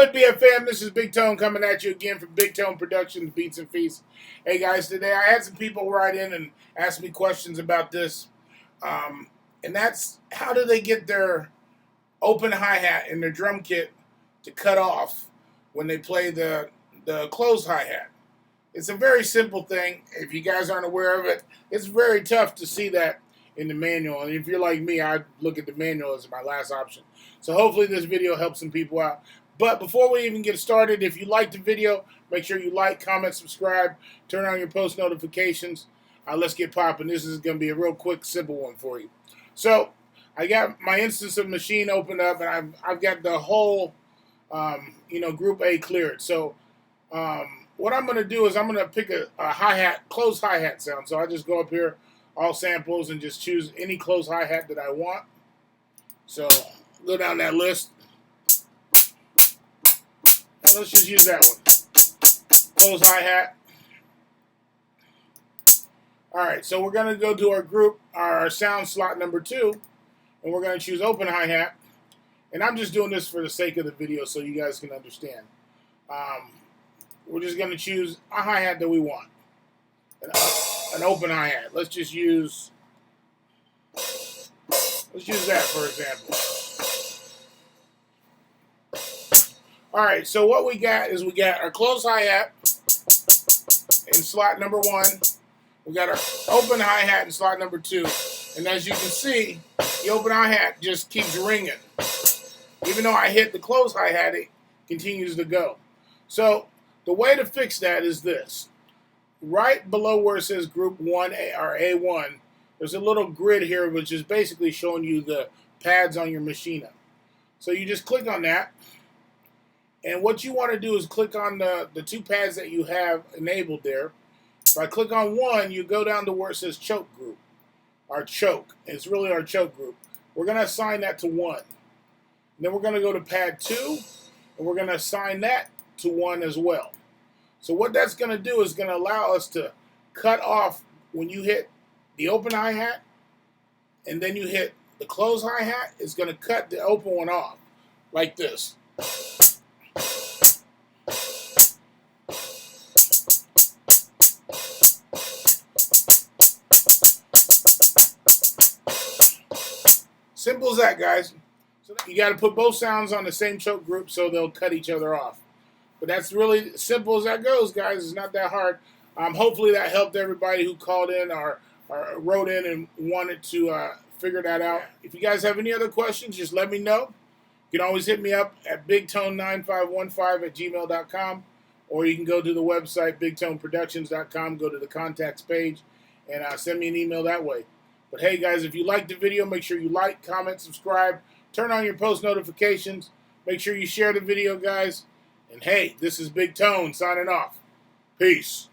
Good BFM, this is Big Tone coming at you again from Big Tone Productions, Beats and Feasts. Hey guys, today I had some people write in and ask me questions about this. And that's, how do they get their open hi-hat in their drum kit to cut off when they play the closed hi-hat? It's a very simple thing. If you guys aren't aware of it, it's very tough to see that in the manual. And if you're like me, I look at the manual as my last option. So hopefully this video helps some people out. But before we even get started, if you like the video, make sure you like, comment, subscribe, turn on your post notifications. Let's get popping. This is going to be a real quick, simple one for you. So I got my instance of Maschine opened up, and I've got the whole, Group A cleared. So what I'm going to do is I'm going to pick a hi-hat, closed hi-hat sound. So I just go up here, all samples, and just choose any closed hi-hat that I want. So go down that list. And let's just use that one. Close hi-hat. Alright, so we're going to go to our group, our sound slot number 2, and we're going to choose open hi-hat. And I'm just doing this for the sake of the video so you guys can understand. We're just going to choose a hi-hat that we want. An open hi-hat. Let's use that for example. Alright, so what we got is we got our closed hi-hat in slot number 1. We got our open hi-hat in slot number 2. And as you can see, the open hi-hat just keeps ringing. Even though I hit the closed hi-hat, it continues to go. So the way to fix that is this. Right below where it says Group 1 or A1, there's a little grid here which is basically showing you the pads on your Maschine. So you just click on that. And what you want to do is click on the 2 pads that you have enabled there. If I click on one, you go down to where it says choke group. Our choke. It's really our choke group. We're going to assign that to 1. Then we're going to go to pad 2, and we're going to assign that to 1 as well. So what that's going to do is going to allow us to cut off when you hit the open hi-hat, and then you hit the closed hi-hat, it's going to cut the open one off, like this. Simple as that, guys. So you got to put both sounds on the same choke group so they'll cut each other off. But that's really simple as that goes, guys. It's not that hard. Hopefully that helped everybody who called in or wrote in and wanted to figure that out. If you guys have any other questions, just let me know. You can always hit me up at bigtone9515@gmail.com, or you can go to the website bigtoneproductions.com, go to the contacts page, and send me an email that way. But hey guys, if you liked the video, make sure you like, comment, subscribe, turn on your post notifications, make sure you share the video, guys. And hey, this is Big Tone signing off. Peace.